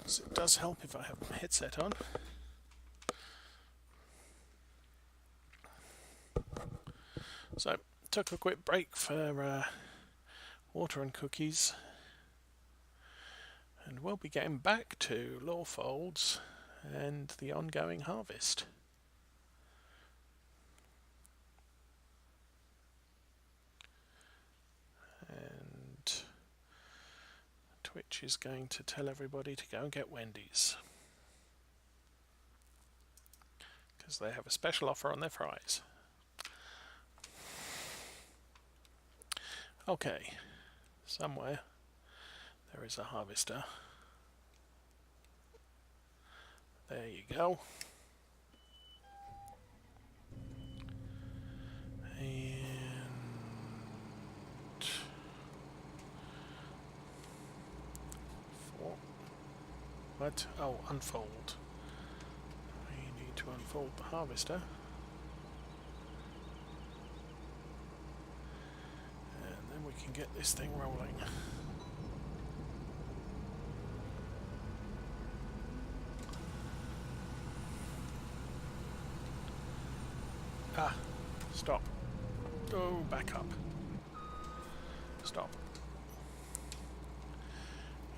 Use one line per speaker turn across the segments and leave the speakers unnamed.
So it does help if I have my headset on. So, took a quick break for water and cookies, and we'll be getting back to Lawfolds and the ongoing harvest. And Twitch is going to tell everybody to go and get Wendy's, because they have a special offer on their fries. Okay, somewhere there is a harvester. There you go. And what? Oh, unfold. We need to unfold the harvester. And then we can get this thing rolling. Ah, stop. Oh, back up. Stop.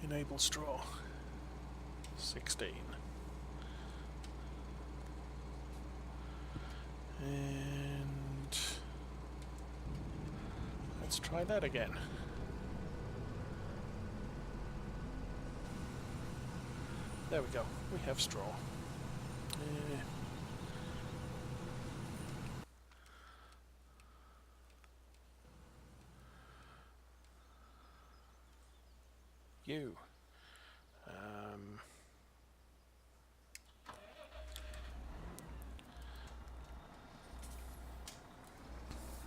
Enable straw. 16. And let's try that again. There we go. We have straw. You.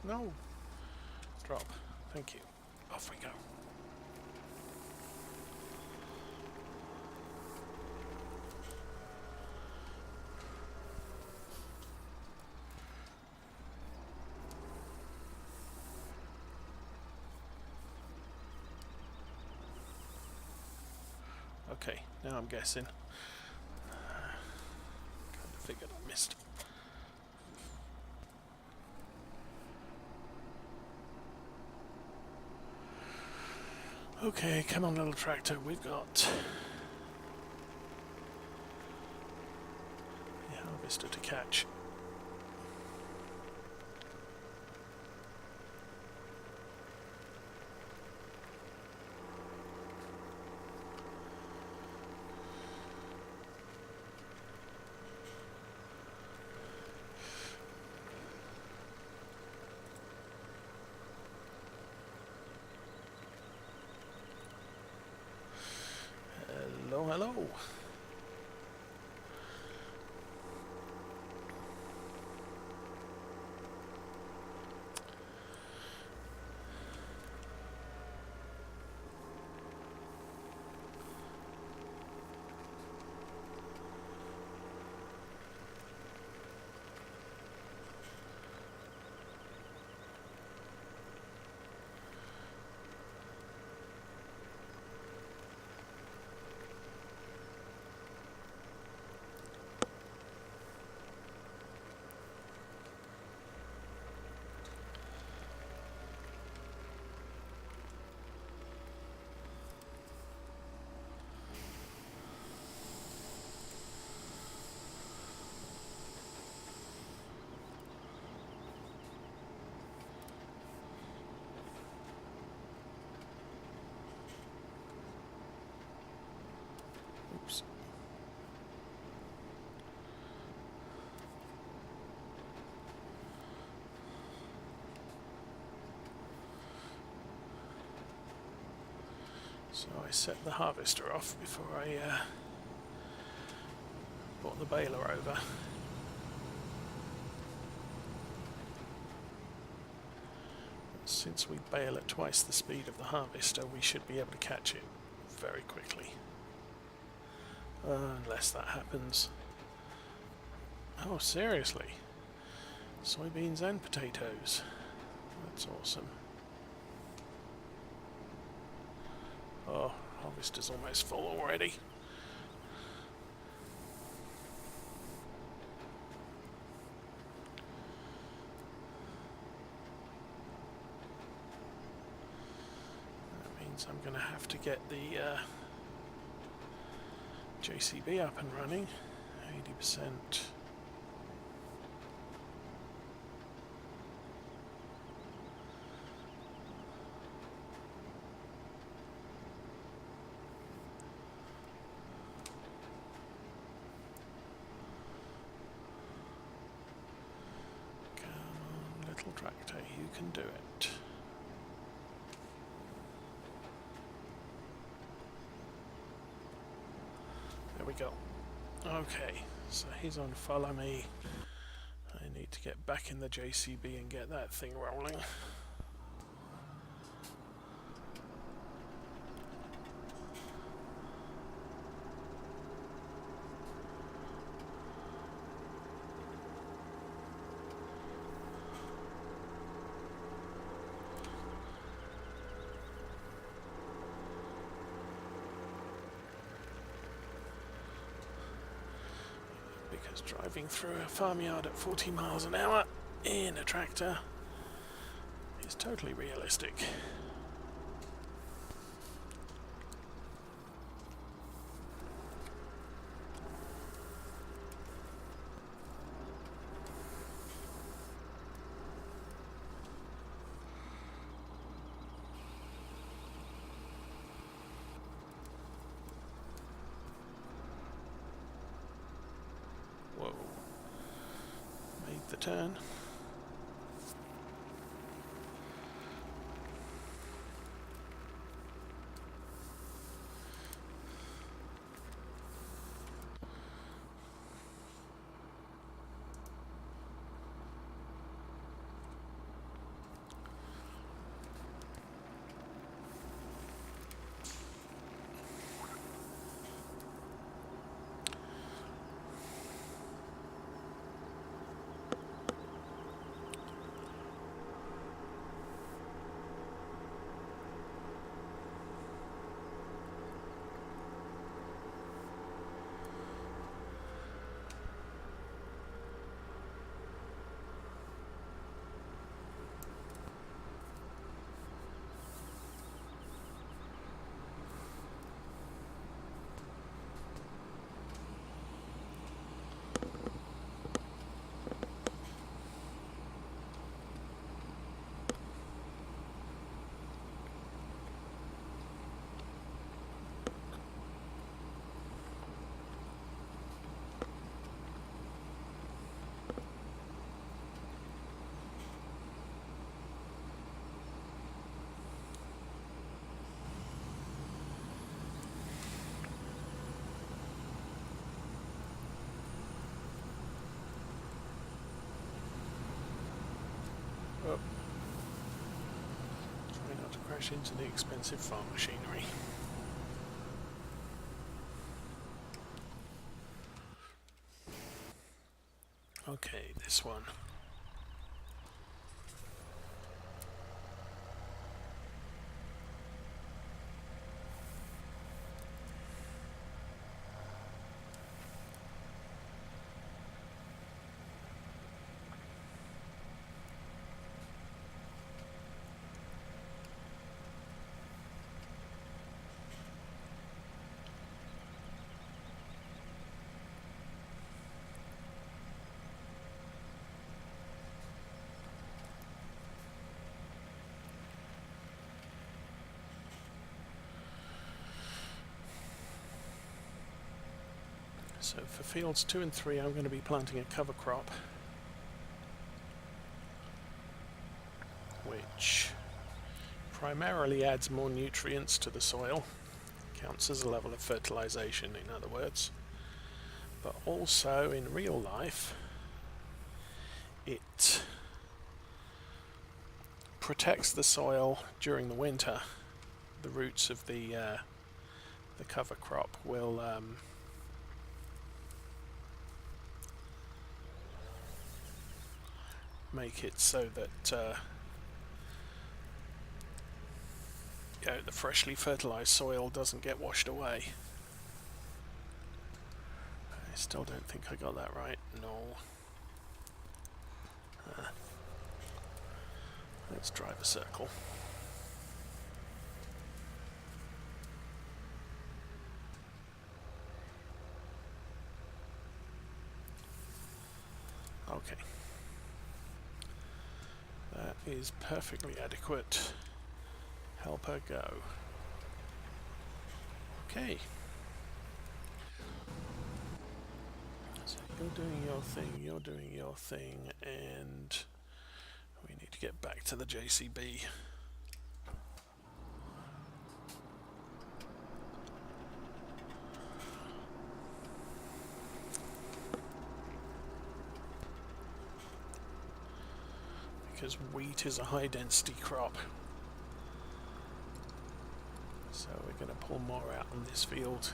No. Drop. Thank you. Off we go. Okay, now I'm guessing. Kind of figured I missed. Okay, come on, little tractor. We've got the harvester to catch. Hello, hello. Oops. So I set the harvester off before I brought the baler over. Since we bale at twice the speed of the harvester, we should be able to catch it very quickly. Unless that happens. Oh, seriously? Soybeans and potatoes. That's awesome. Oh, harvester's almost full already. So I'm going to have to get the JCB up and running. 80%. Tractor, you can do it. There we go. Okay, so he's on follow me. I need to get back in the JCB and get that thing rolling. Because driving through a farmyard at 40 miles an hour in a tractor is totally realistic. Whoa. Made the turn. Oh. Try not to crash into the expensive farm machinery. Okay, this one. So for fields 2 and 3 I'm going to be planting a cover crop, which primarily adds more nutrients to the soil, counts as a level of fertilization in other words, but also in real life it protects the soil during the winter. The roots of the cover crop will make it so that the freshly fertilized soil doesn't get washed away. I still don't think I got that right. No. Let's drive a circle. Okay. That is perfectly adequate. Help her go. Okay. So you're doing your thing, you're doing your thing, and we need to get back to the JCB. Because wheat is a high density crop. So we're going to pull more out on this field.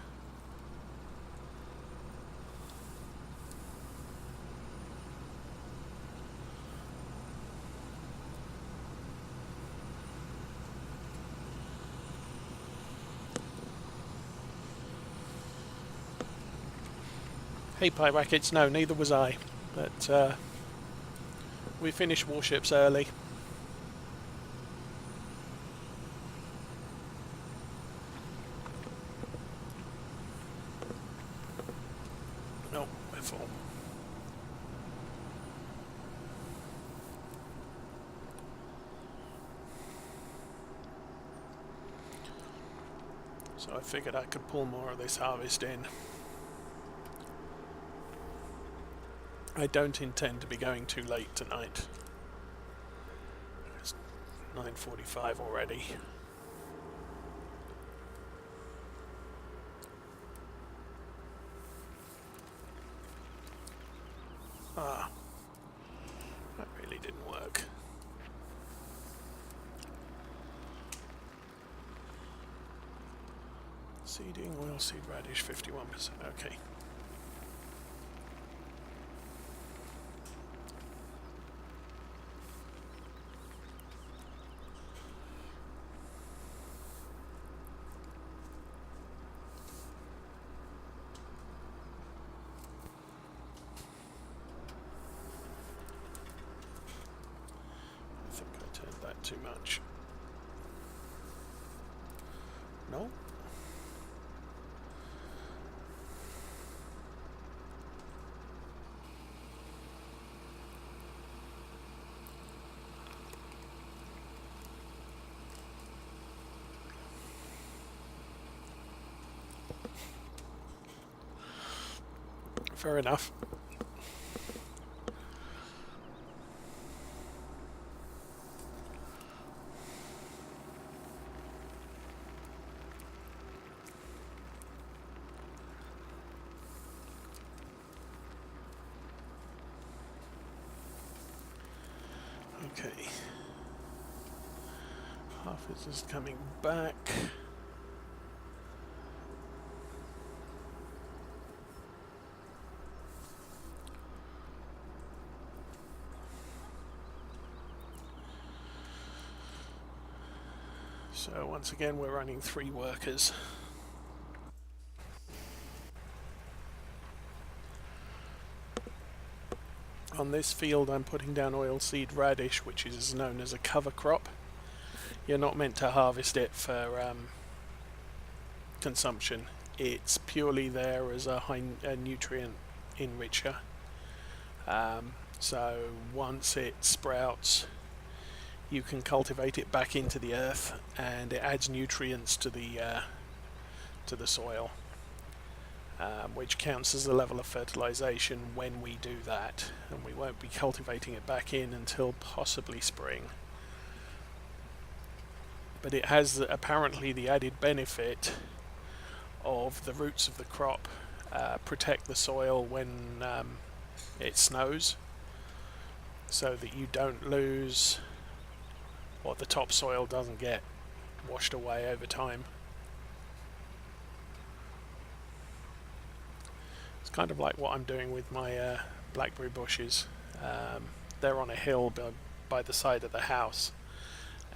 Hey Pyrackets, no, neither was I. But we finished warships early. No, we're full. So I figured I could pull more of this harvest in. I don't intend to be going too late tonight. It's 9:45 already. Ah, that really didn't work. Seeding oilseed radish 51%. Okay. I think I turned that too much. No? Fair enough. Okay. Half is just coming back. So once again we're running 3 workers. On this field I'm putting down oilseed radish, which is known as a cover crop. You're not meant to harvest it for consumption. It's purely there as a nutrient enricher. So once it sprouts, you can cultivate it back into the earth, and it adds nutrients to the soil, which counts as a level of fertilization when we do that, and we won't be cultivating it back in until possibly spring. But it has apparently the added benefit of the roots of the crop protect the soil when it snows, so that you don't lose, or the topsoil doesn't get washed away over time. It's kind of like what I'm doing with my blackberry bushes. They're on a hill by the side of the house,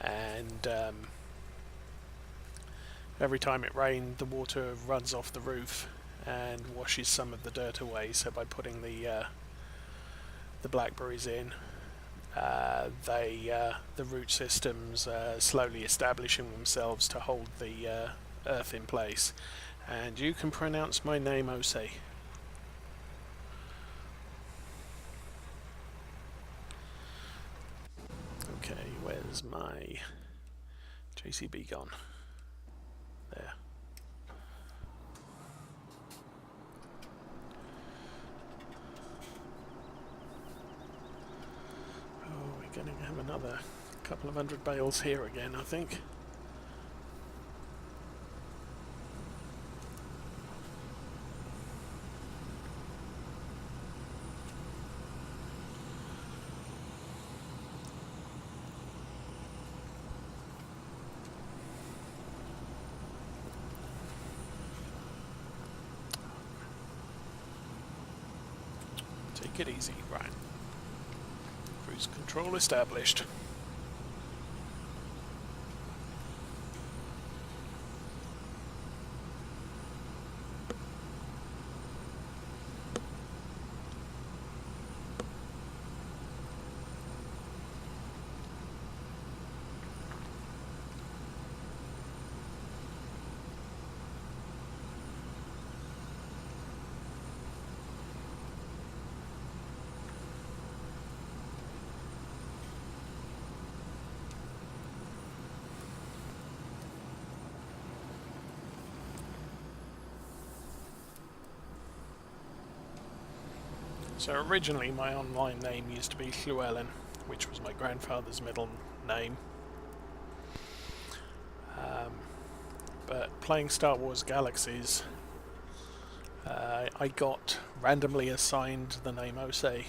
and every time it rains, the water runs off the roof and washes some of the dirt away. So by putting the blackberries in, the root systems slowly establishing themselves to hold the earth in place. And you can pronounce my name, Osei. is my JCB gone? There. Oh, we're going to have another couple of hundred bales here again, I think. Take it easy, right. Cruise control established. So originally my online name used to be Llewellyn, which was my grandfather's middle name. But playing Star Wars Galaxies, I got randomly assigned the name Osei.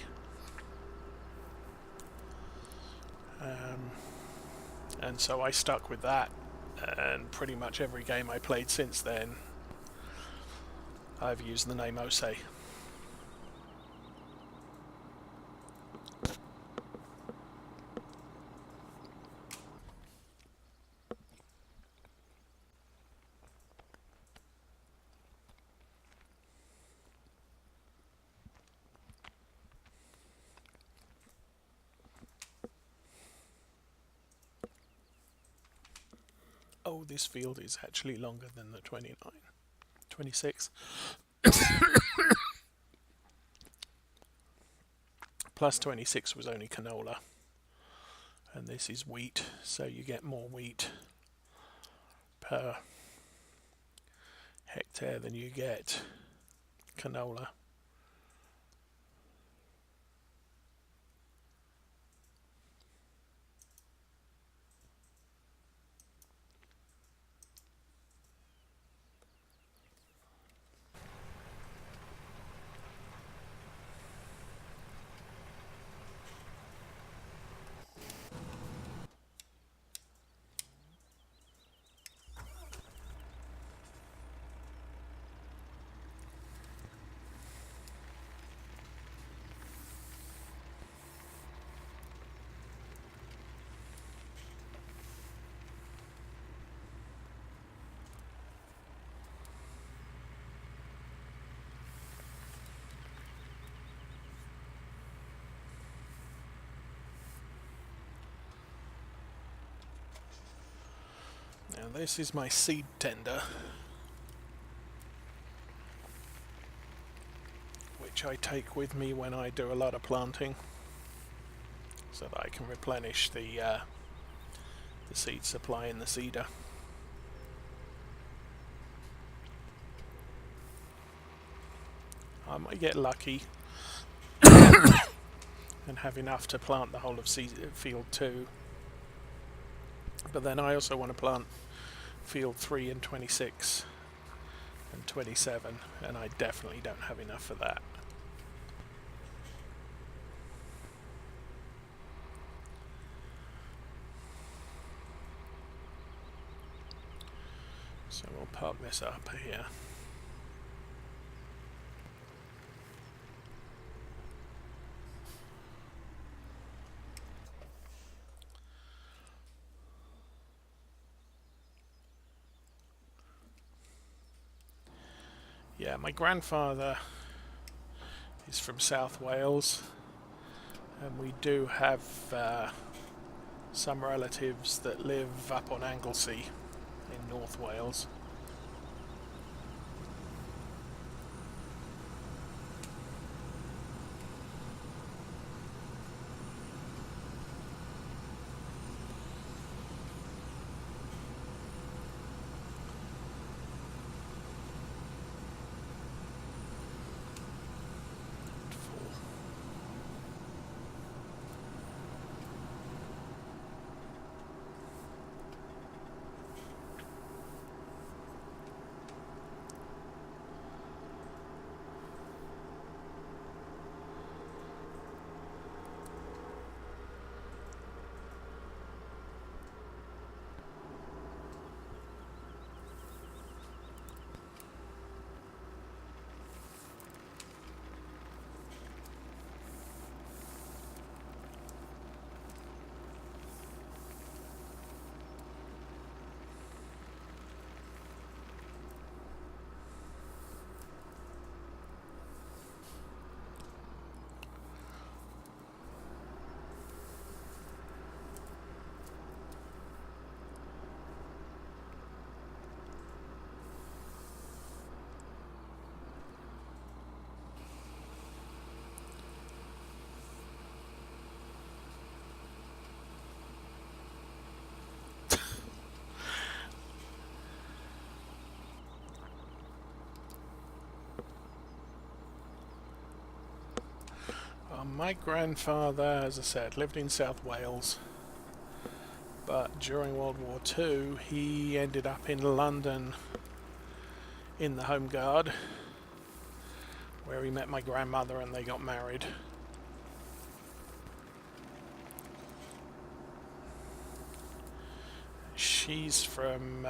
And so I stuck with that, and pretty much every game I played since then, I've used the name Osei. Oh, this field is actually longer than the 26. Plus 26 was only canola. And this is wheat, so you get more wheat per hectare than you get canola. Now this is my seed tender, which I take with me when I do a lot of planting, so that I can replenish the seed supply in the seeder. I might get lucky and have enough to plant the whole of field 2, but then I also want to plant field 3 and 26 and 27, and I definitely don't have enough for that. So we'll park this up here. Yeah, my grandfather is from South Wales, and we do have some relatives that live up on Anglesey in North Wales. My grandfather, as I said, lived in South Wales, but during World War II he ended up in London in the Home Guard, where he met my grandmother and they got married. She's from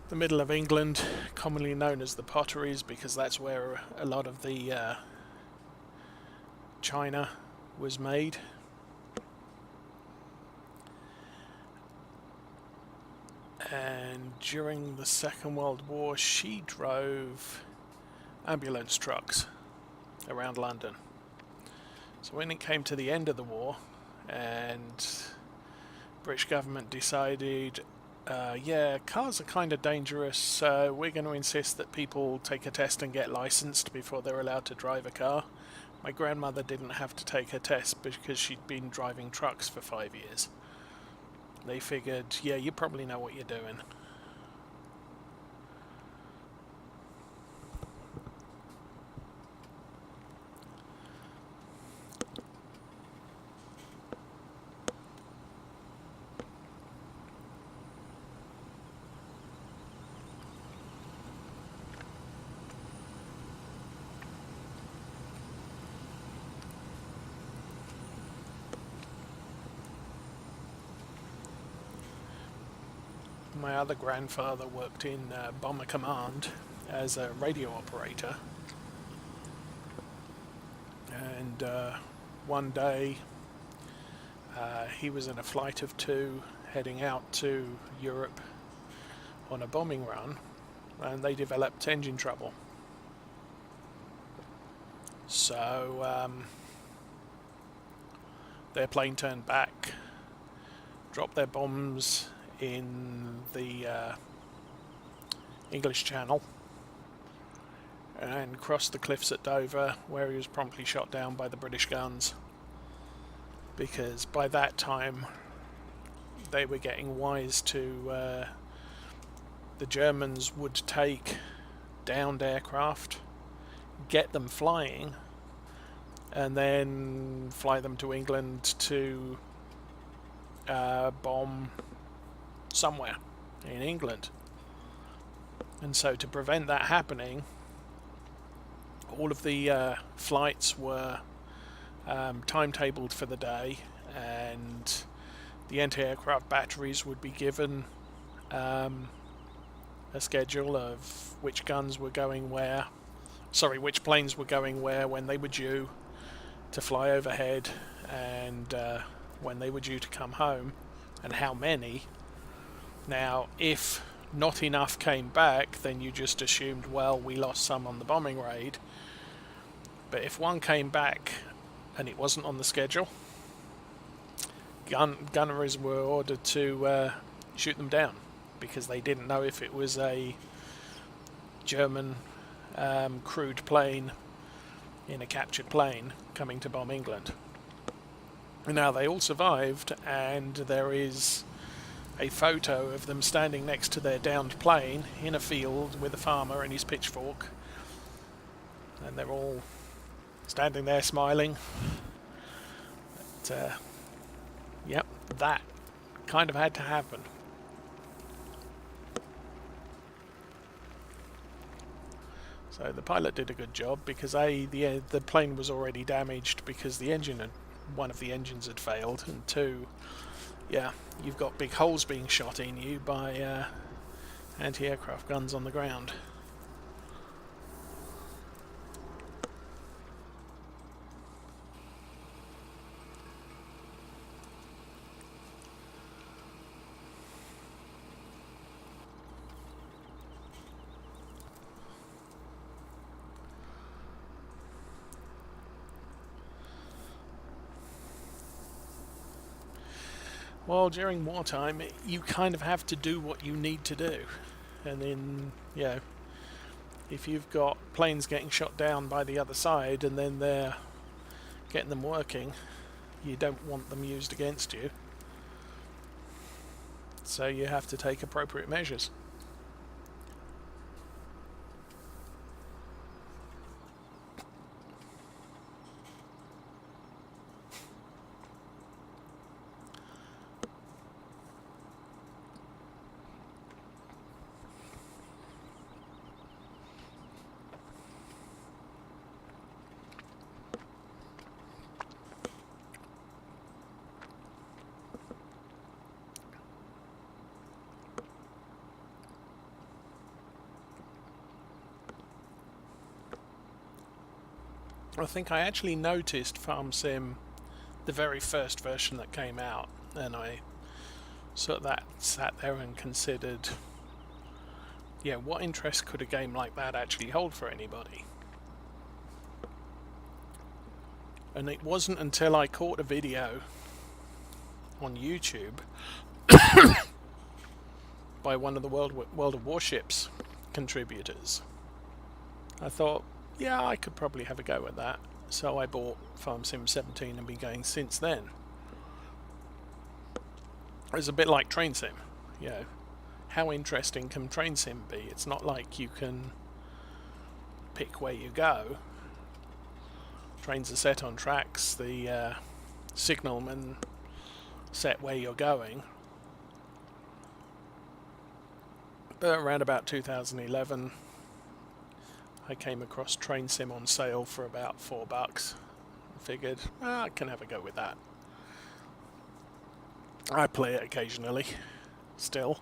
the middle of England, commonly known as the Potteries, because that's where a lot of the china was made. And during the Second World War she drove ambulance trucks around London. So when it came to the end of the war and British government decided, yeah, cars are kind of dangerous, so we're going to insist that people take a test and get licensed before they're allowed to drive a car. My grandmother didn't have to take her test because she'd been driving trucks for 5 years. They figured, yeah, you probably know what you're doing. My other grandfather worked in Bomber Command as a radio operator, and one day he was in a flight of 2 heading out to Europe on a bombing run, and they developed engine trouble. So their plane turned back, dropped their bombs in the English Channel, and crossed the cliffs at Dover, where he was promptly shot down by the British guns, because by that time they were getting wise to the Germans would take downed aircraft, get them flying, and then fly them to England to bomb somewhere in England. And so to prevent that happening, all of the flights were timetabled for the day, and the anti-aircraft batteries would be given a schedule of which guns were going where, which planes were going where, when they were due to fly overhead, and when they were due to come home, and how many. Now, if not enough came back, then you just assumed, well, we lost some on the bombing raid. But if one came back and it wasn't on the schedule, gunneries were ordered to shoot them down, because they didn't know if it was a German crewed plane in a captured plane coming to bomb England. And now they all survived, and there is a photo of them standing next to their downed plane in a field with a farmer and his pitchfork, and they're all standing there smiling. But, yep, that kind of had to happen. So the pilot did a good job, because the plane was already damaged because one of the engines had failed, and 2, yeah, you've got big holes being shot in you by anti-aircraft guns on the ground. Well, during wartime, you kind of have to do what you need to do. And then, if you've got planes getting shot down by the other side and then they're getting them working, you don't want them used against you. So you have to take appropriate measures. I think I actually noticed Farm Sim, the very first version that came out, and I sort of sat there and considered, yeah, what interest could a game like that actually hold for anybody? And it wasn't until I caught a video on YouTube by one of the World of Warships contributors, I thought, yeah, I could probably have a go at that. So I bought Farm Sim 17 and been going since then. It's a bit like Train Sim, you know. How interesting can Train Sim be? It's not like you can pick where you go. Trains are set on tracks, the signalman set where you're going. But around about 2011, I came across Train Sim on sale for about $4. Figured, I can have a go with that. I play it occasionally, still.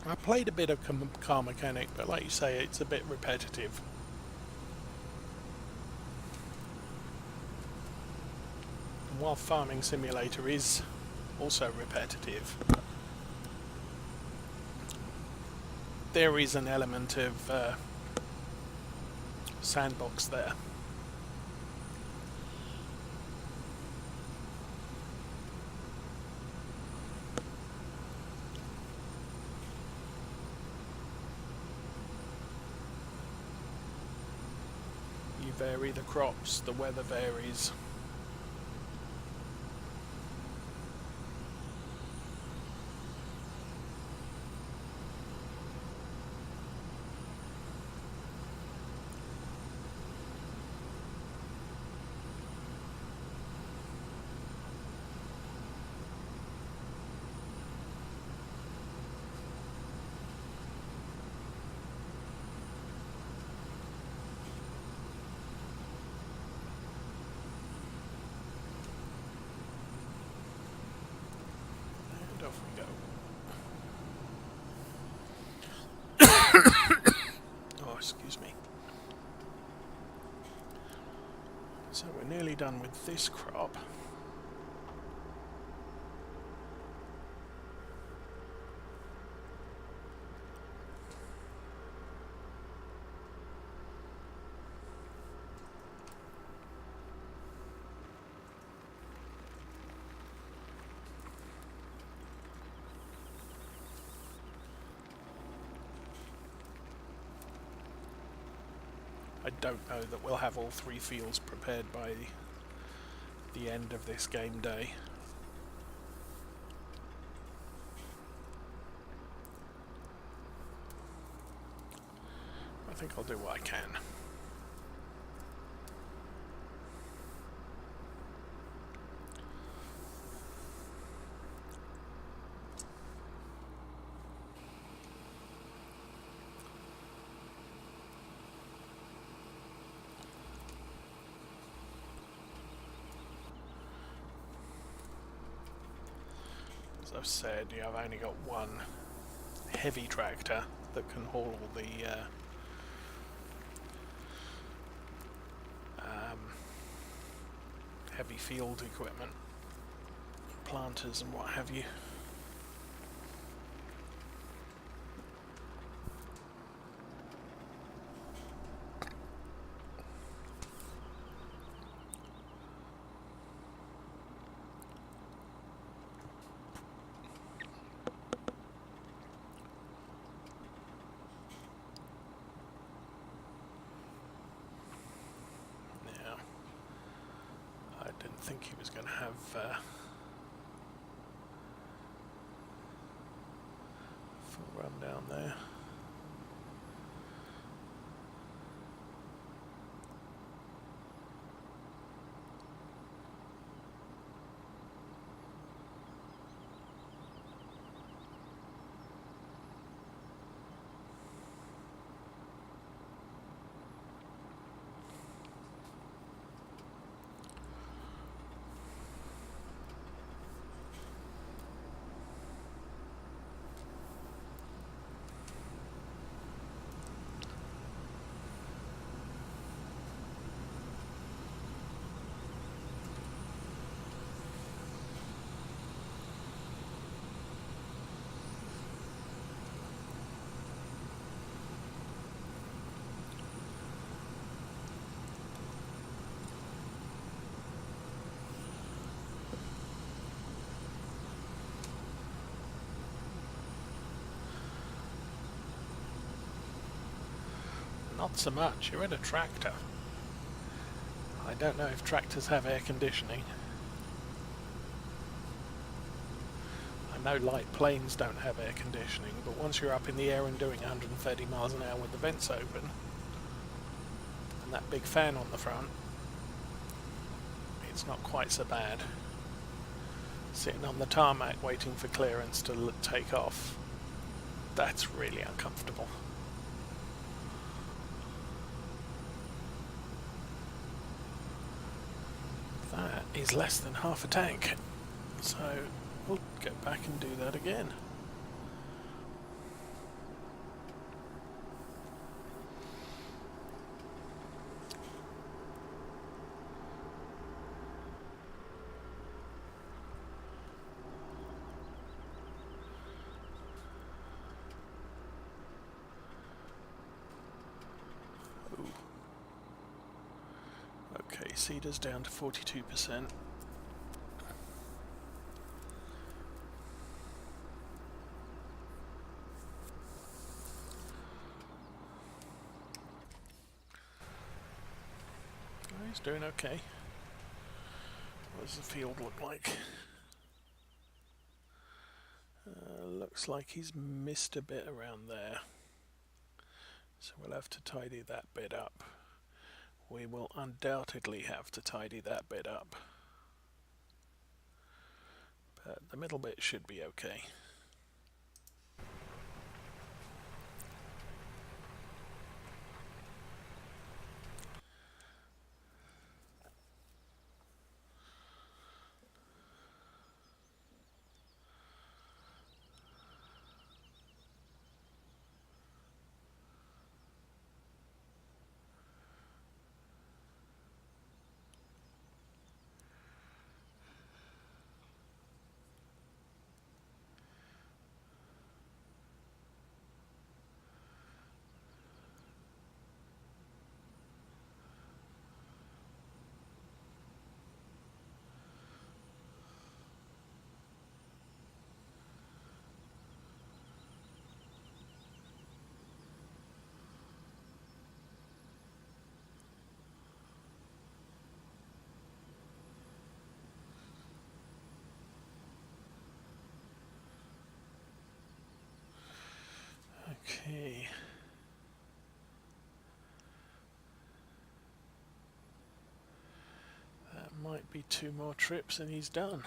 I played a bit of Car Mechanic, but like you say, it's a bit repetitive. And while Farming Simulator is also repetitive, there is an element of sandbox there. You vary the crops, the weather varies. And off we go. Oh, excuse me. So we're nearly done with this crop. I don't know that we'll have all 3 fields prepared by the end of this game day. I think I'll do what I can. As I've said, I've only got one heavy tractor that can haul all the heavy field equipment, planters and what have you. I didn't think he was going to have full run down there. Not so much, you're in a tractor. I don't know if tractors have air conditioning. I know light planes don't have air conditioning, but once you're up in the air and doing 130 miles an hour with the vents open, and that big fan on the front, it's not quite so bad. Sitting on the tarmac waiting for clearance to take off, that's really uncomfortable. That is less than half a tank, so we'll go back and do that again. Ooh. Okay, cedar's down to 42%. He's doing okay. What does the field look like? Looks like he's missed a bit around there. So we'll have to tidy that bit up. We will undoubtedly have to tidy that bit up. But the middle bit should be okay. Okay. That might be 2 more trips and he's done.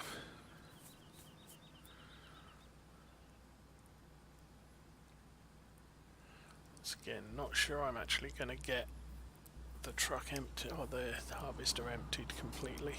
Once again, not sure I'm actually going to get the truck empty or the harvester emptied completely.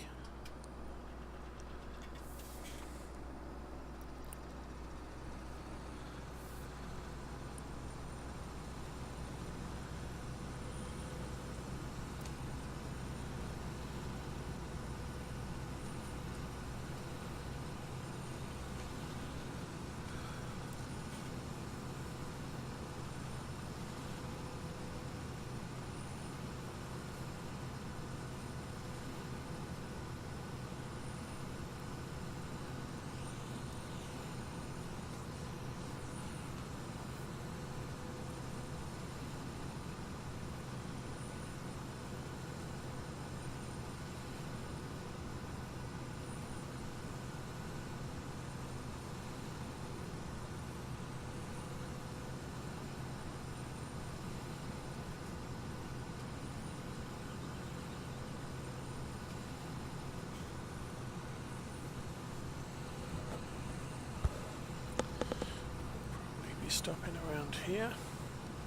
stopping around here.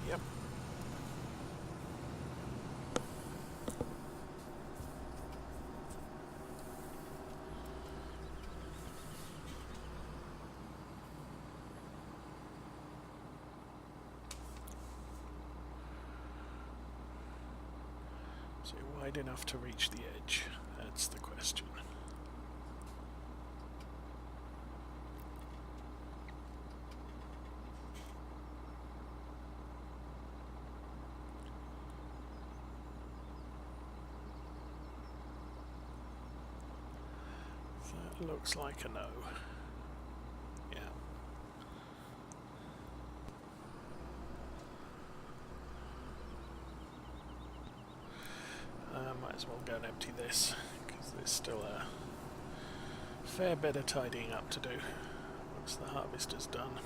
Yep. So you're wide enough to reach the edge? That's the question. That looks like a no. Yeah. Might as well go and empty this, because there's still a fair bit of tidying up to do once the harvest is done.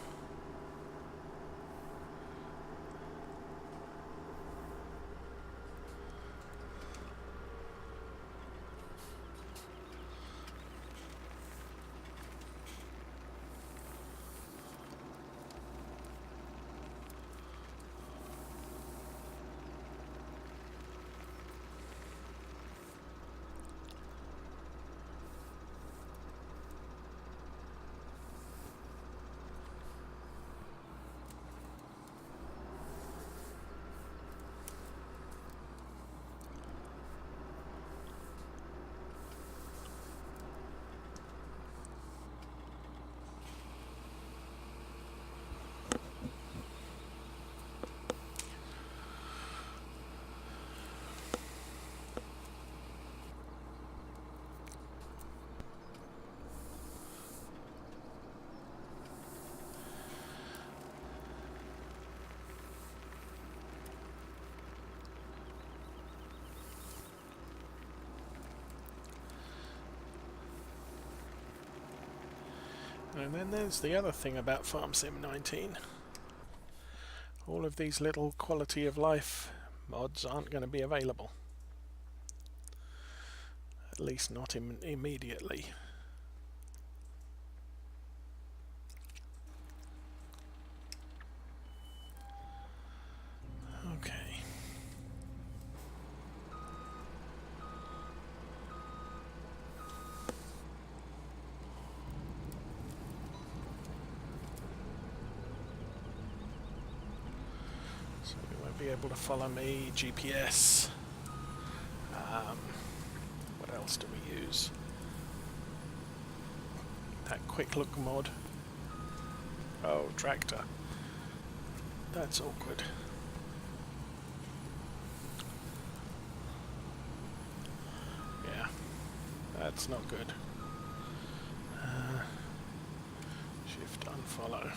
And then there's the other thing about Farm Sim 19. All of these little quality of life mods aren't going to be available. At least not immediately. Okay. So you won't be able to follow me, GPS. What else do we use? That quick look mod. Oh, tractor. That's awkward. Yeah, that's not good. Shift unfollow.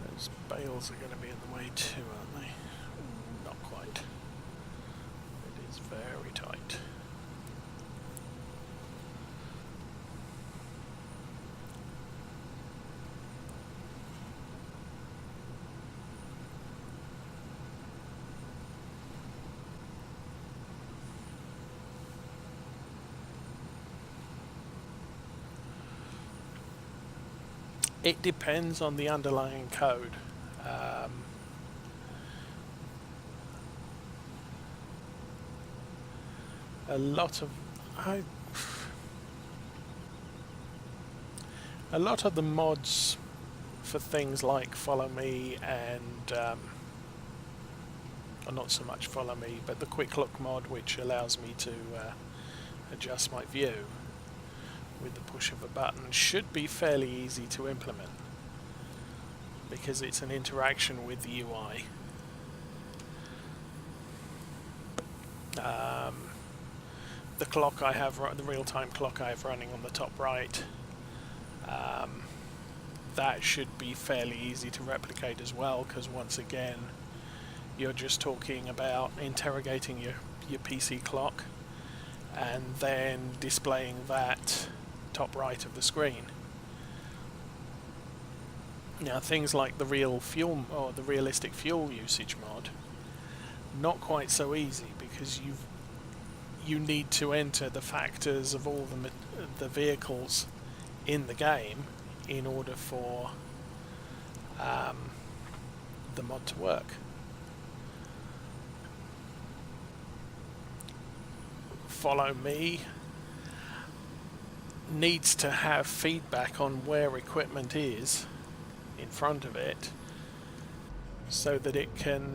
Those bales are going to be in the way too, aren't they? Not quite. It is very tight. It depends on the underlying code. A lot of the mods for things like Follow Me and or not so much Follow Me, but the Quick Look mod, which allows me to adjust my view with the push of a button, should be fairly easy to implement because it's an interaction with the UI. The clock I have, the real-time clock I have running on the top right, that should be fairly easy to replicate as well, because once again, you're just talking about interrogating your PC clock and then displaying that top right of the screen. Now, things like the real fuel or the realistic fuel usage mod, not quite so easy, because you need to enter the factors of all the vehicles in the game in order for the mod to work. Follow Me needs to have feedback on where equipment is in front of it, so that it can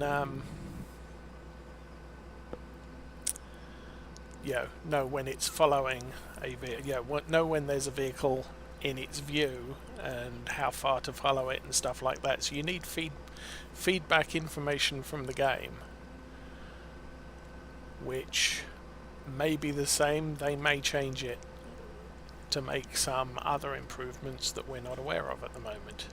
know when it's following a vehicle, know when there's a vehicle in its view and how far to follow it and stuff like that. So you need feedback information from the game, which may be the same. They may change it to make some other improvements that we're not aware of at the moment.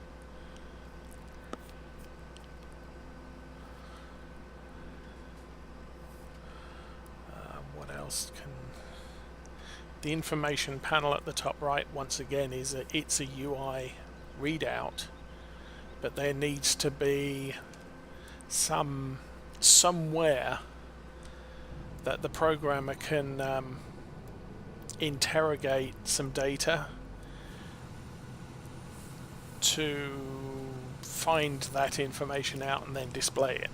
What else can... The information panel at the top right, once again, it's a UI readout, but there needs to be somewhere that the programmer can interrogate some data to find that information out and then display it.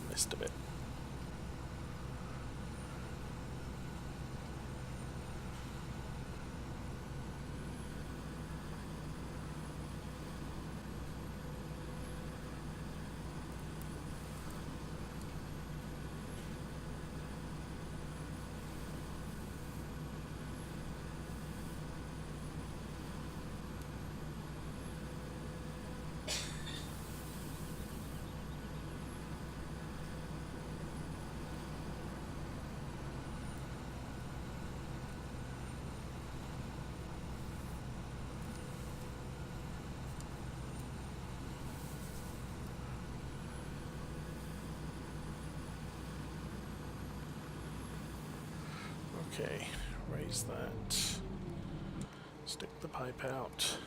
Missed a bit. Okay, raise that, stick the pipe out.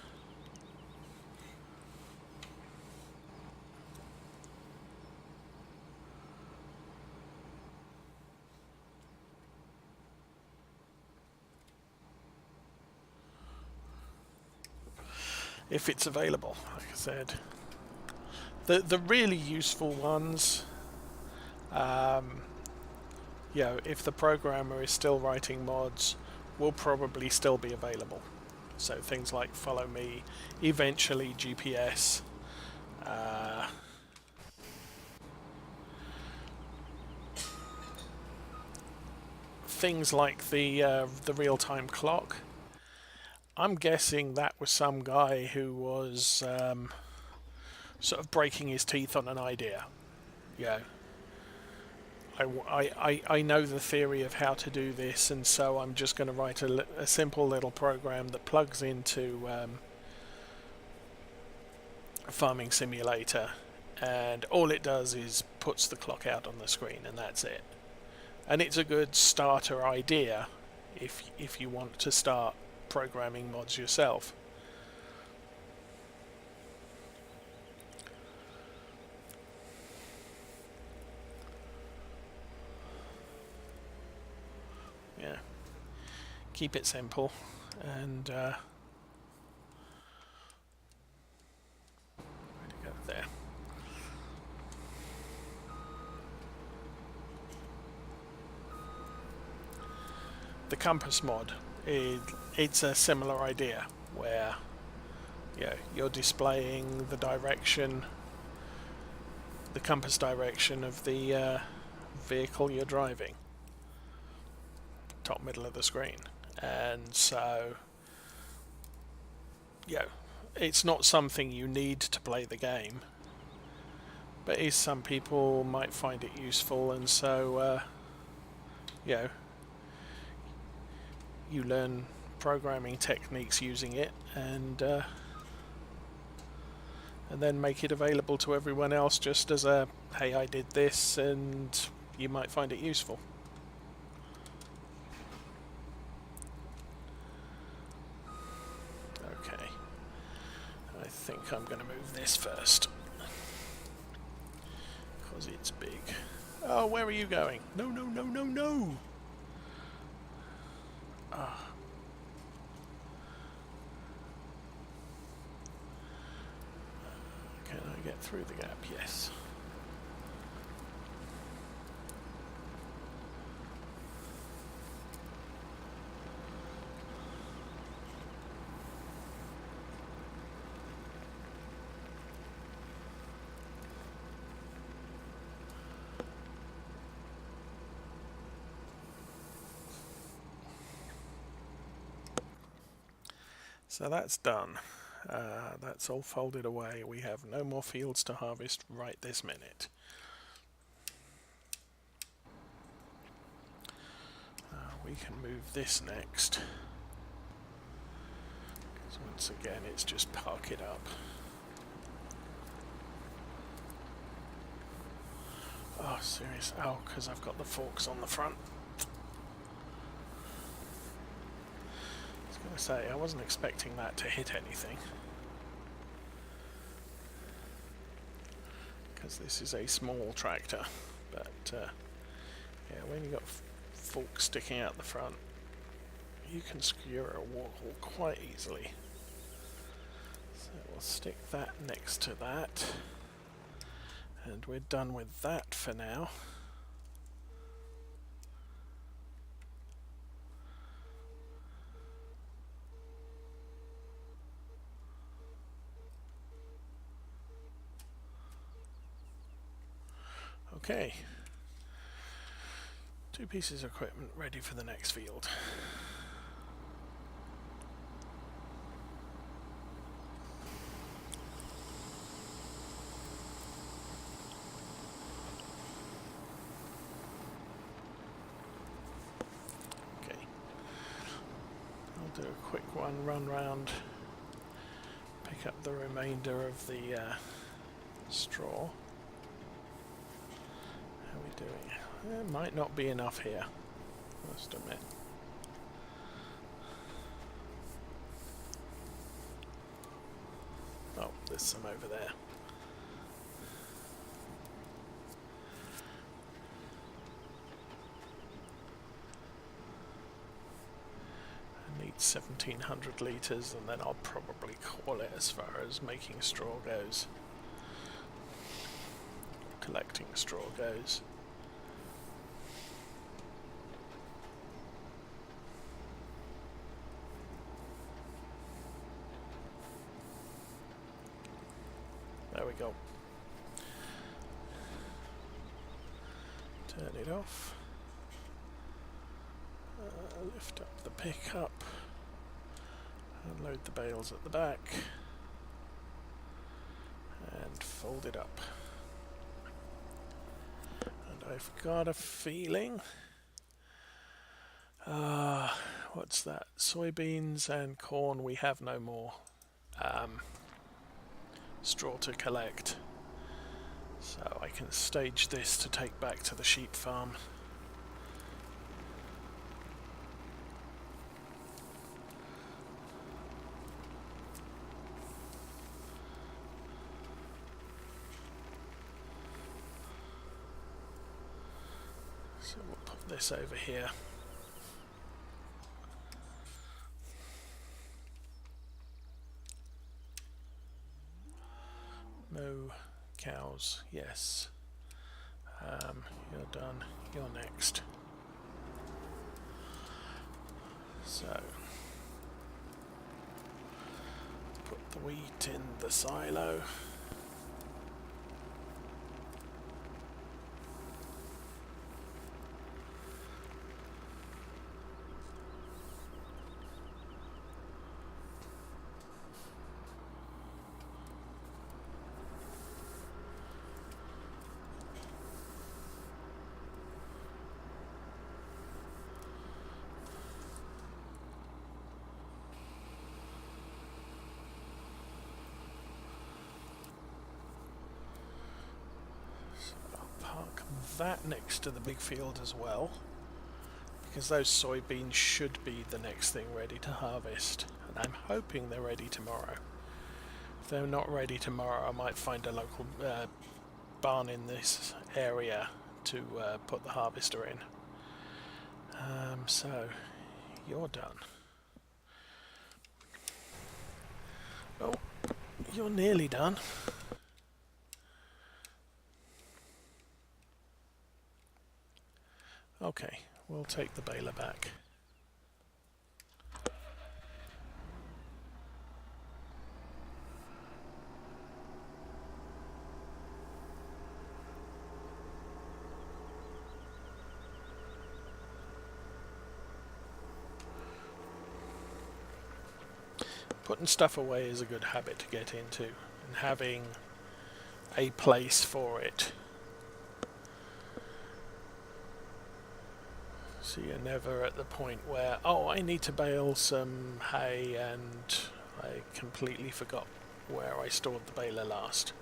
If it's available, like I said. The really useful ones, if the programmer is still writing mods, will probably still be available. So things like Follow Me, eventually GPS, things like the real-time clock. I'm guessing that was some guy who was sort of breaking his teeth on an idea. Yeah. I know the theory of how to do this, and so I'm just going to write a simple little program that plugs into a farming simulator, and all it does is puts the clock out on the screen, and that's it. And it's a good starter idea if you want to start programming mods yourself. Yeah, keep it simple, and where'd it go there? The compass mod, it's a similar idea where Yeah, you're displaying the direction, the compass direction of the vehicle you're driving, top middle of the screen. And so, it's not something you need to play the game, but some people might find it useful, and so you learn programming techniques using it, and then make it available to everyone else just as a, hey, I did this, and you might find it useful. Okay, I think I'm going to move this first, because it's big. Oh, where are you going? No, no, no, no, no! Ah. Can I get through the gap? Yes. So that's done. That's all folded away. We have no more fields to harvest right this minute. We can move this next, because once again it's just park it up. Oh, serious. Oh, because I've got the forks on the front. I was going to say, I wasn't expecting that to hit anything, because this is a small tractor, but yeah, when you've got forks sticking out the front, you can skewer a wall quite easily. So we'll stick that next to that, and we're done with that for now. Okay, 2 pieces of equipment ready for the next field. Okay, I'll do a quick run round, pick up the remainder of the straw. How are we doing? It might not be enough here, I must admit. Oh, there's some over there. I need 1,700 litres, and then I'll probably call it as far as making straw goes. Collecting straw goes. There we go. Turn it off. Lift up the pickup. Unload the bales at the back. And fold it up. And I've got a feeling... what's that? Soybeans and corn, we have no more straw to collect. So I can stage this to take back to the sheep farm. So we'll put this over here. Moo, cows, yes. You're done, you're next. So, Put the wheat in the silo. That next to the big field as well, because those soybeans should be the next thing ready to harvest, and I'm hoping they're ready tomorrow. If they're not ready tomorrow, I might find a local barn in this area to put the harvester in. So you're done. Oh, you're nearly done. Okay, we'll take the baler back. Putting stuff away is a good habit to get into, and having a place for it. So you're never at the point where, oh, I need to bale some hay and I completely forgot where I stored the baler last.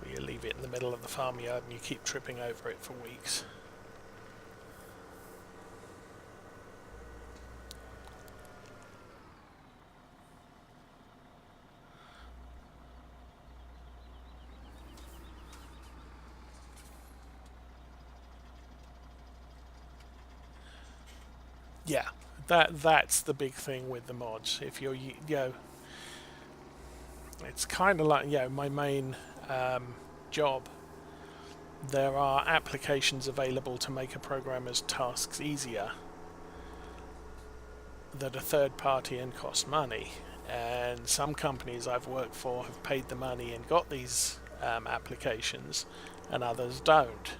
Or you leave it in the middle of the farmyard and you keep tripping over it for weeks. Yeah, that's the big thing with the mods. If you're, it's kind of like, my main job. There are applications available to make a programmer's tasks easier that are third party and cost money. And some companies I've worked for have paid the money and got these applications, and others don't.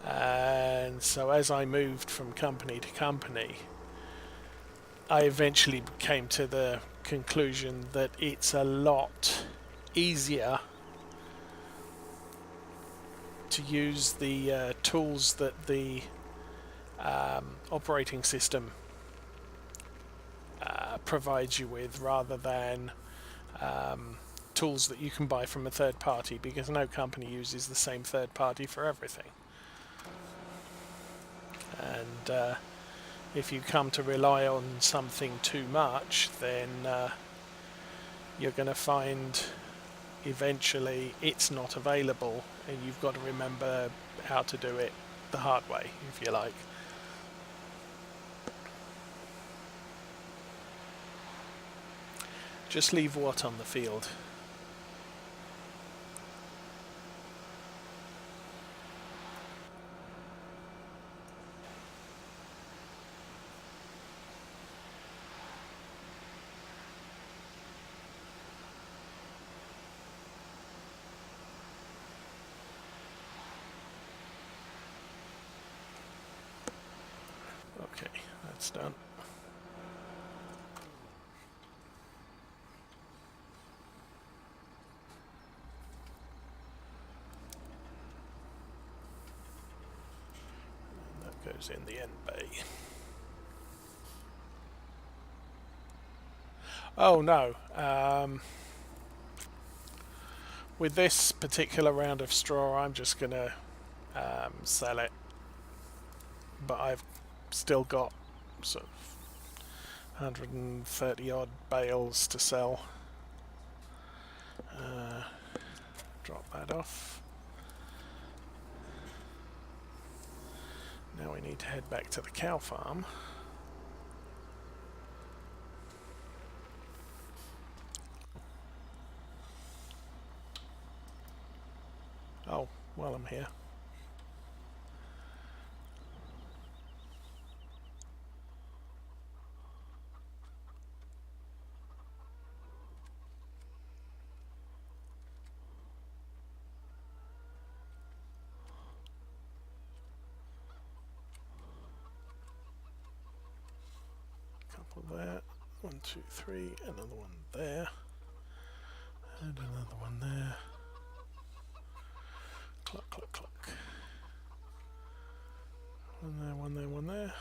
And so as I moved from company to company, I eventually came to the conclusion that it's a lot easier to use the tools that the operating system provides you with, rather than tools that you can buy from a third party, because no company uses the same third party for everything. And if you come to rely on something too much, then you're going to find eventually it's not available, and you've got to remember how to do it the hard way, if you like. Just leave what on the field? Okay, that's done. And that goes in the end bay. Oh no. With this particular round of straw, I'm just going to sell it. But I've still got sort of 130 odd bales to sell. Drop that off. Now we need to head back to the cow farm. Oh, while I'm here. there. 1, 2, 3. Another one there. And another one there. Cluck, cluck, cluck. One there, one there, one there.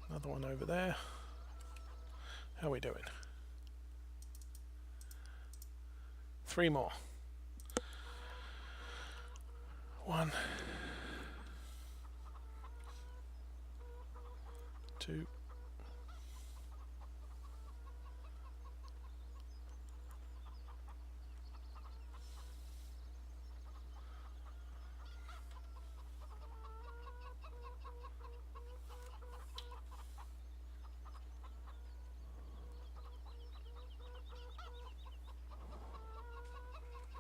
Another one over there. How are we doing? 3 more. 1, 2.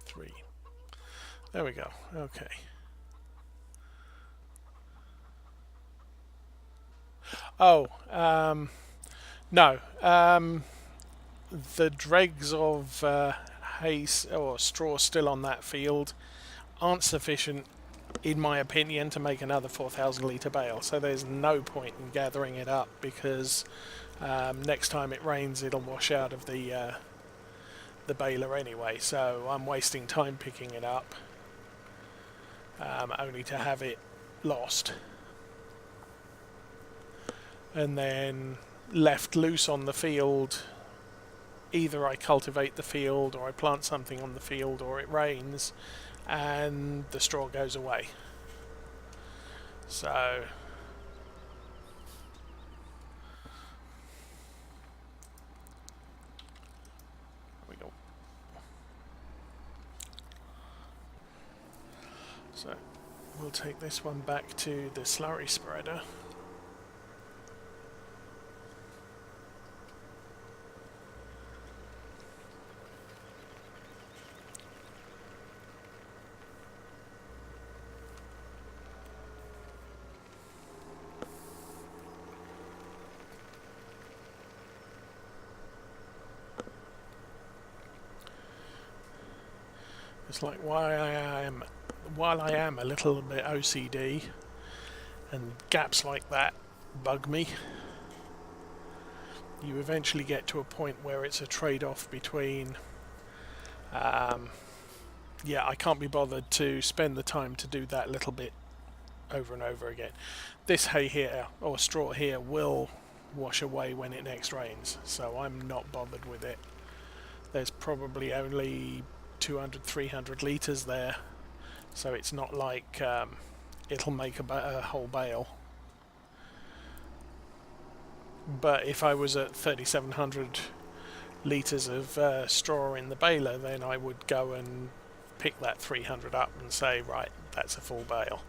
3. There we go. Okay. Oh, no. The dregs of hay or straw still on that field aren't sufficient, in my opinion, to make another 4,000 litre bale. So there's no point in gathering it up, because next time it rains, it'll wash out of the baler anyway. So I'm wasting time picking it up, only to have it lost. And then left loose on the field, either I cultivate the field or I plant something on the field, or it rains and the straw goes away. So we go. So we'll take this one back to the slurry spreader. It's like while I am a little bit OCD, and gaps like that bug me, you eventually get to a point where it's a trade-off between yeah, I can't be bothered to spend the time to do that little bit over and over again. This hay here, or straw here, will wash away when it next rains, so I'm not bothered with it. There's probably only 200, 300 litres there, so it's not like it'll make a whole bale. But if I was at 3,700 litres of straw in the baler, then I would go and pick that 300 up and say, right, that's a full bale.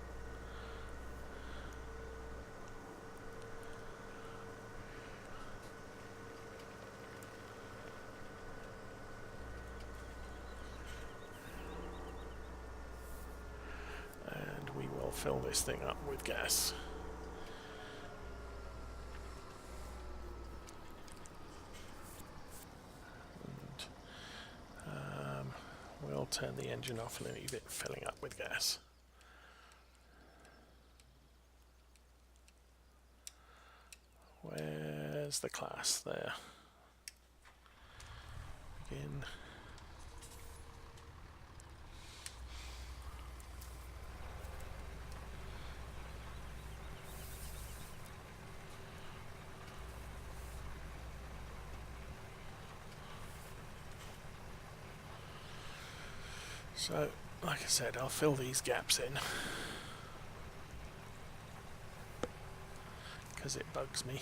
And we will fill this thing up with gas. We'll turn the engine off and leave it filling up with gas. Where's the class? There. Begin. So, like I said, I'll fill these gaps in, because it bugs me.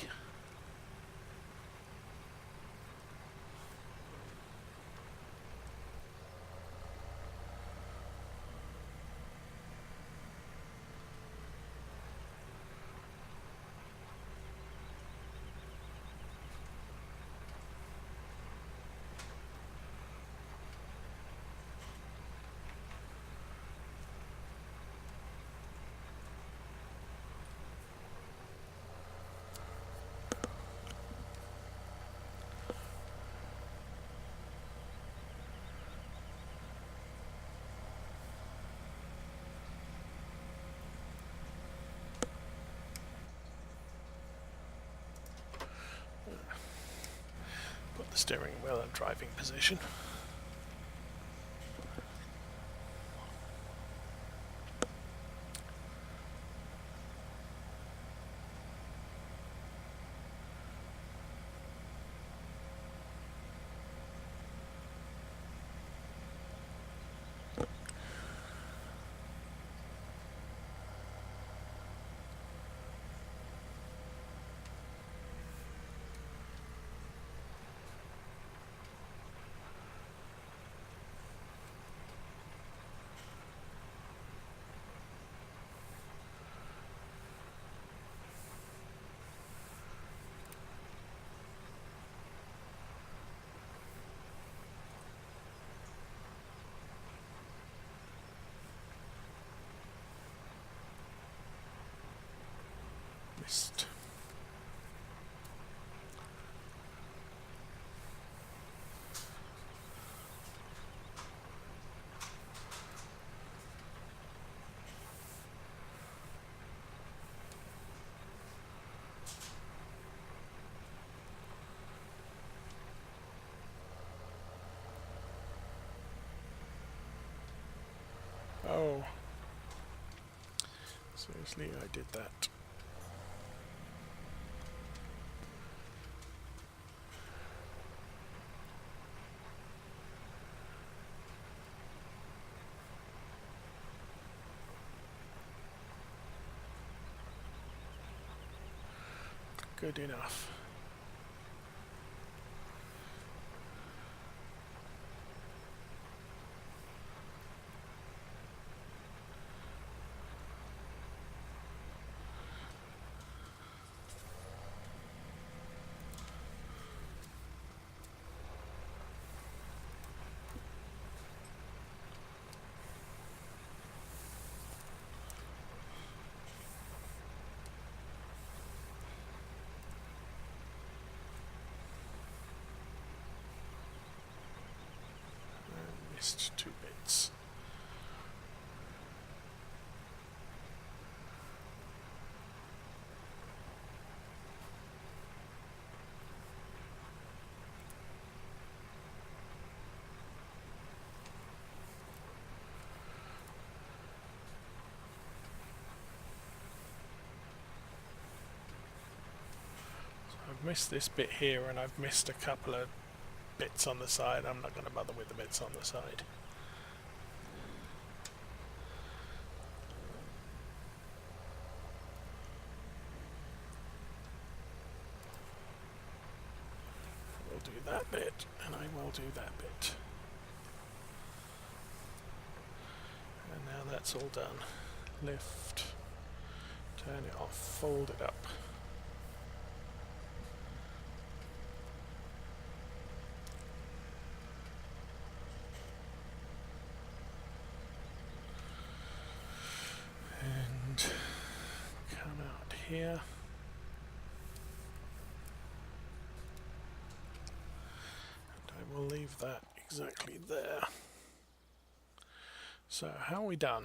steering wheel and driving position. Missed. Oh. Seriously, I did that. Good enough. Missed 2 bits. So I've missed this bit here, and I've missed a couple of bits on the side. I'm not going to bother with the bits on the side. We'll do that bit, and I will do that bit. And now that's all done. Lift, turn it off, fold it up. Come out here. And I will leave that exactly there. So how are we done?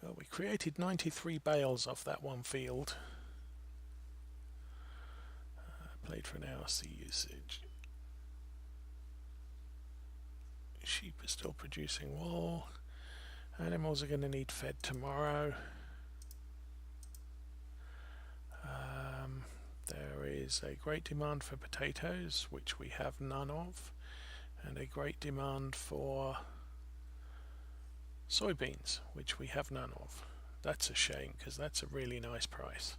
Well, we created 93 bales off that one field. Played for an hour, see usage. Sheep are still producing wool. Animals are going to need fed tomorrow. There is a great demand for potatoes, which we have none of, and a great demand for soybeans, which we have none of. That's a shame, because that's a really nice price.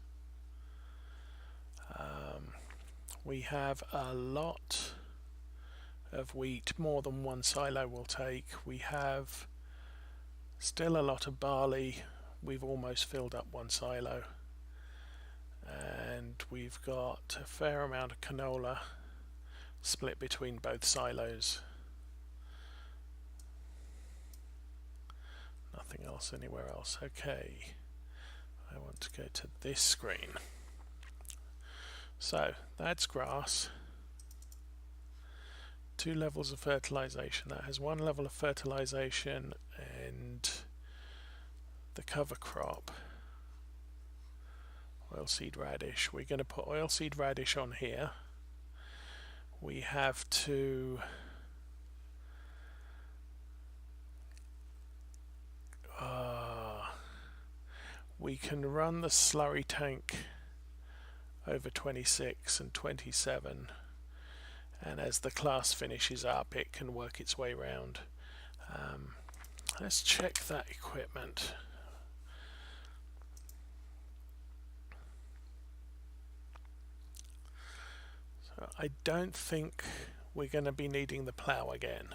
We have a lot of wheat, more than one silo will take. We have still a lot of barley. We've almost filled up one silo. And we've got a fair amount of canola split between both silos. Nothing else anywhere else. Okay, I want to go to this screen. So that's grass. 2 levels of fertilization. That has 1 level of fertilization, and the cover crop Oilseed radish. We're going to put oilseed radish on here. We have to we can run the slurry tank over 26 and 27, and as the class finishes up it can work its way round. Let's check that equipment. So I don't think we're going to be needing the plough again.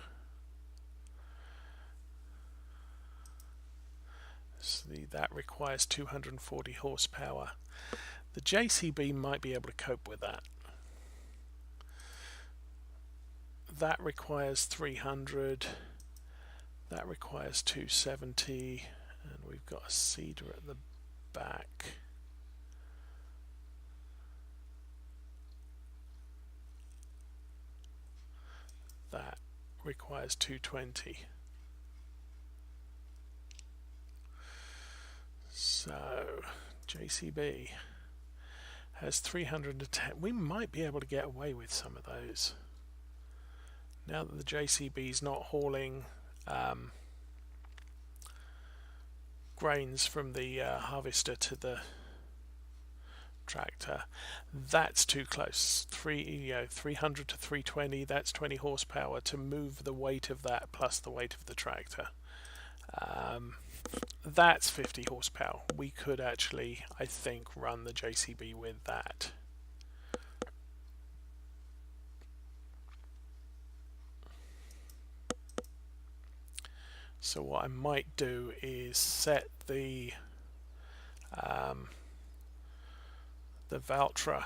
See, that requires 240 horsepower. The JCB might be able to cope with that. That requires 300. That requires 270. And we've got a seeder at the back. That requires 220. So JCB has 310. We might be able to get away with some of those. Now that the JCB is not hauling grains from the harvester to the tractor, that's too close. 300 to 320, that's 20 horsepower to move the weight of that plus the weight of the tractor. That's 50 horsepower. We could actually, I think, run the JCB with that. So what I might do is set the Valtra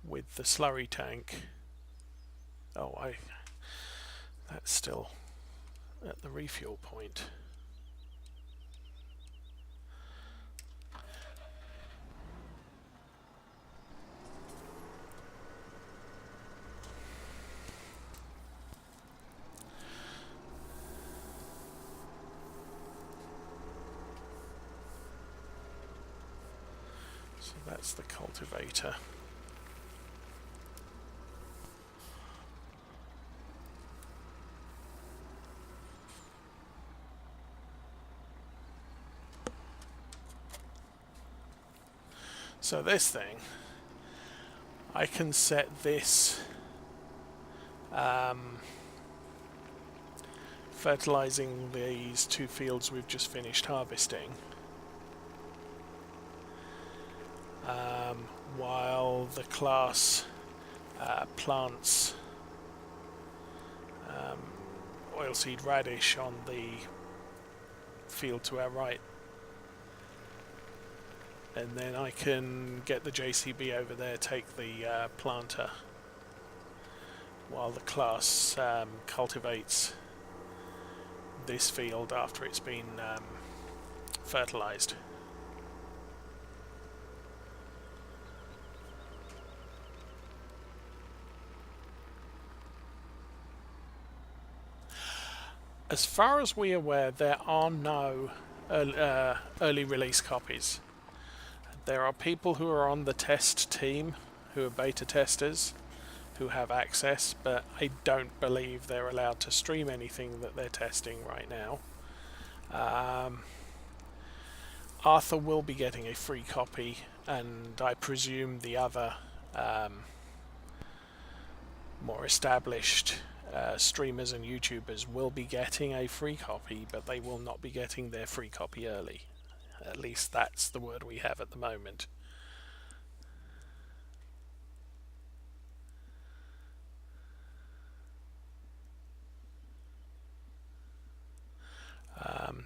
with the slurry tank. Oh, that's still at the refuel point. So that's the cultivator. So this thing, I can set this fertilizing these 2 fields we've just finished harvesting, while the class plants oilseed radish on the field to our right. And then I can get the JCB over there, take the planter, while the class cultivates this field after it's been fertilized. As far as we're aware, there are no early release copies. There are people who are on the test team, who are beta testers, who have access, but I don't believe they're allowed to stream anything that they're testing right now. Arthur will be getting a free copy, and I presume the other more established streamers and YouTubers will be getting a free copy, but they will not be getting their free copy early. At least that's the word we have at the moment.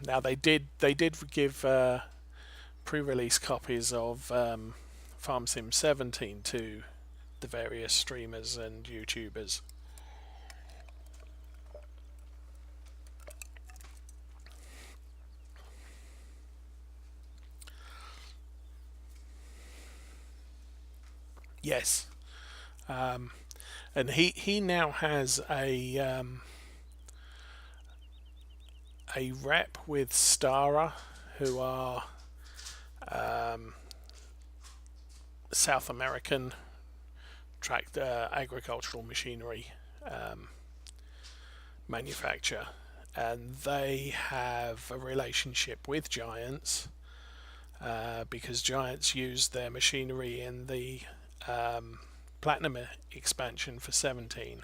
Now they did give pre-release copies of Farm Sim 17 to the various streamers and YouTubers. Yes, and he now has a rep with Stara, who are South American agricultural machinery manufacturer, and they have a relationship with Giants because Giants used their machinery in the Platinum expansion for 17.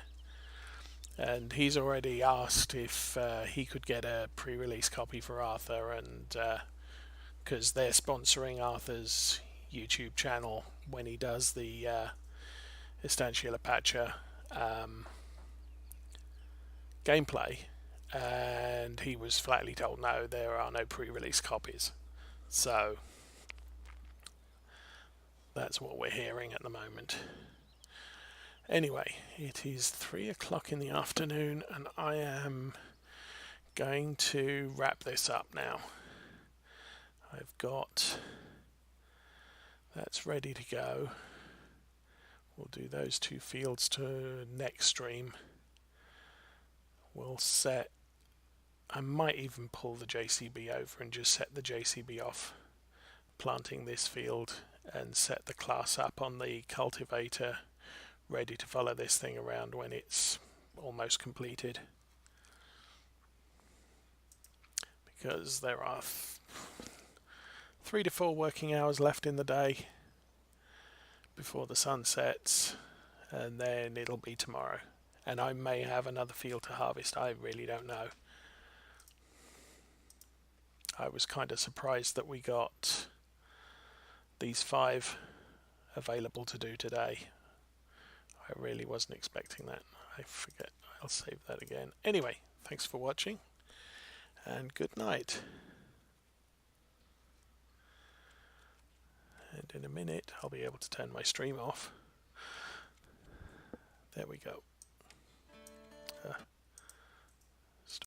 And he's already asked if he could get a pre-release copy for Arthur, and because they're sponsoring Arthur's YouTube channel when he does the Estancia Apache gameplay, and he was flatly told no, there are no pre-release copies. So that's what we're hearing at the moment. Anyway, it is 3 o'clock in the afternoon, and I am going to wrap this up now. I've got that's ready to go. We'll do those 2 fields to next stream. We'll set, I might even pull the JCB over and just set the JCB off, planting this field, and set the class up on the cultivator ready to follow this thing around when it's almost completed. Because there are 3 to 4 working hours left in the day before the sun sets, and then it'll be tomorrow. And I may have another field to harvest, I really don't know. I was kind of surprised that we got these 5 available to do today. I really wasn't expecting that. I forget, I'll save that again. Anyway, thanks for watching, and good night. And in a minute, I'll be able to turn my stream off. There we go.